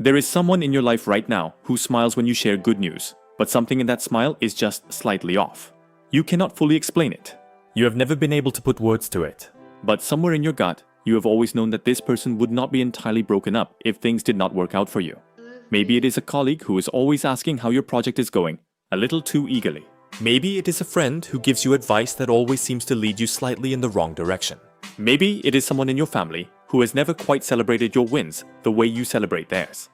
There is someone in your life right now who smiles when you share good news, but something in that smile is just slightly off. You cannot fully explain it. You have never been able to put words to it. But somewhere in your gut, you have always known that this person would not be entirely broken up if things did not work out for you. Maybe it is a colleague who is always asking how your project is going, a little too eagerly. Maybe it is a friend who gives you advice that always seems to lead you slightly in the wrong direction. Maybe it is someone in your family who has never quite celebrated your wins the way you celebrate theirs.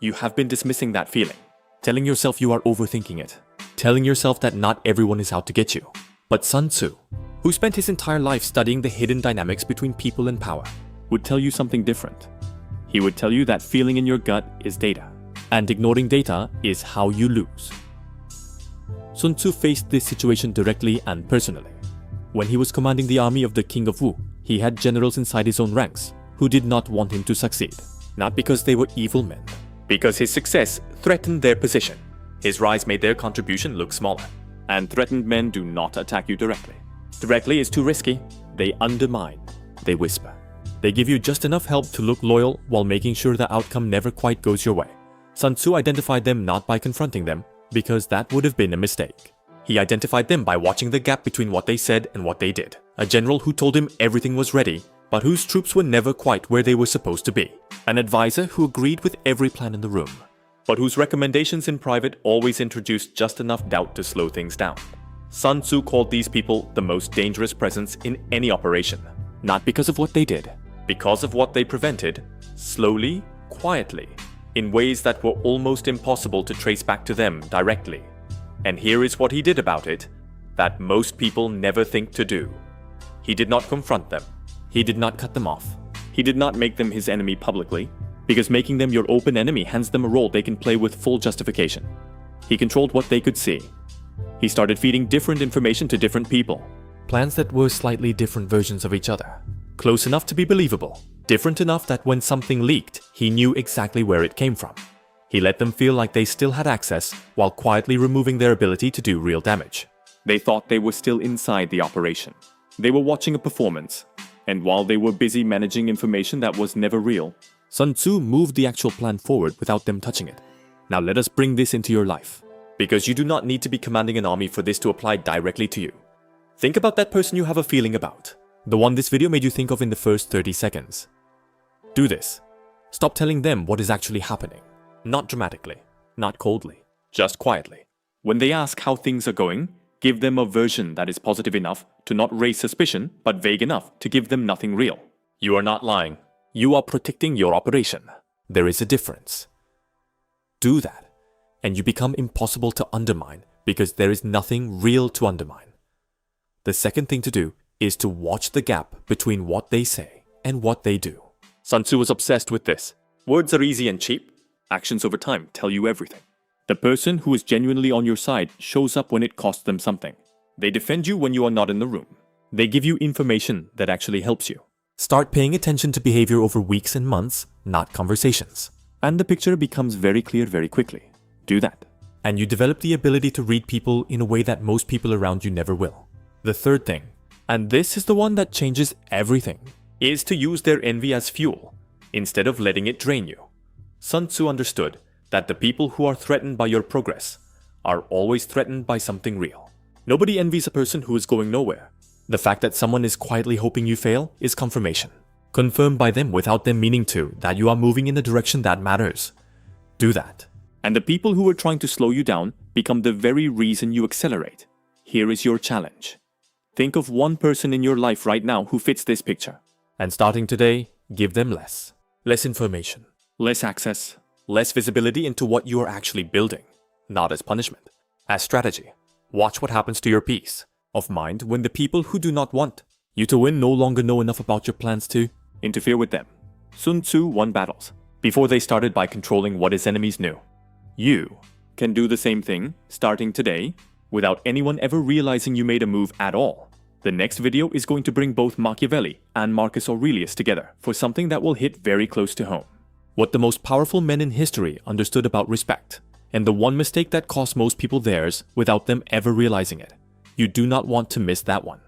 You have been dismissing that feeling, telling yourself you are overthinking it, telling yourself that not everyone is out to get you. But Sun Tzu, who spent his entire life studying the hidden dynamics between people and power, would tell you something different. He would tell you that feeling in your gut is data, and ignoring data is how you lose. Sun Tzu faced this situation directly and personally. When he was commanding the army of the king of Wu, he had generals inside his own ranks who did not want him to succeed. Not because they were evil men, because his success threatened their position. His rise made their contribution look smaller. And threatened men do not attack you directly. Directly is too risky. They undermine. They whisper. They give you just enough help to look loyal while making sure the outcome never quite goes your way. Sun Tzu identified them not by confronting them, because that would have been a mistake. He identified them by watching the gap between what they said and what they did. A general who told him everything was ready, but whose troops were never quite where they were supposed to be. An advisor who agreed with every plan in the room, but whose recommendations in private always introduced just enough doubt to slow things down. Sun Tzu called these people the most dangerous presence in any operation. Not because of what they did, because of what they prevented, slowly, quietly, in ways that were almost impossible to trace back to them directly. And here is what he did about it, that most people never think to do. He did not confront them. He did not cut them off. He did not make them his enemy publicly, because making them your open enemy hands them a role they can play with full justification. He controlled what they could see. He started feeding different information to different people. Plans that were slightly different versions of each other. Close enough to be believable. Different enough that when something leaked, he knew exactly where it came from. He let them feel like they still had access while quietly removing their ability to do real damage. They thought they were still inside the operation. They were watching a performance. And while they were busy managing information that was never real, Sun Tzu moved the actual plan forward without them touching it. Now let us bring this into your life. Because you do not need to be commanding an army for this to apply directly to you. Think about that person you have a feeling about. The one this video made you think of in the first 30 seconds. Do this. Stop telling them what is actually happening. Not dramatically, not coldly, just quietly. When they ask how things are going, give them a version that is positive enough to not raise suspicion, but vague enough to give them nothing real. You are not lying. You are protecting your operation. There is a difference. Do that, and you become impossible to undermine because there is nothing real to undermine. The second thing to do is to watch the gap between what they say and what they do. Sun Tzu was obsessed with this. Words are easy and cheap. Actions over time tell you everything. The person who is genuinely on your side shows up when it costs them something. They defend you when you are not in the room. They give you information that actually helps you. Start paying attention to behavior over weeks and months, not conversations. And the picture becomes very clear very quickly. Do that. And you develop the ability to read people in a way that most people around you never will. The third thing, and this is the one that changes everything, is to use their envy as fuel, instead of letting it drain you. Sun Tzu understood that the people who are threatened by your progress are always threatened by something real. Nobody envies a person who is going nowhere. The fact that someone is quietly hoping you fail is confirmation. Confirmed by them without them meaning to that you are moving in the direction that matters. Do that. And the people who are trying to slow you down become the very reason you accelerate. Here is your challenge. Think of one person in your life right now who fits this picture. And starting today, give them less. Less information. Less access. Less visibility into what you are actually building. Not as punishment. As strategy. Watch what happens to your peace of mind when the people who do not want you to win no longer know enough about your plans to interfere with them. Sun Tzu won battles before they started by controlling what his enemies knew. You can do the same thing starting today without anyone ever realizing you made a move at all. The next video is going to bring both Machiavelli and Marcus Aurelius together for something that will hit very close to home. What the most powerful men in history understood about respect, and the one mistake that cost most people theirs without them ever realizing it. You do not want to miss that one.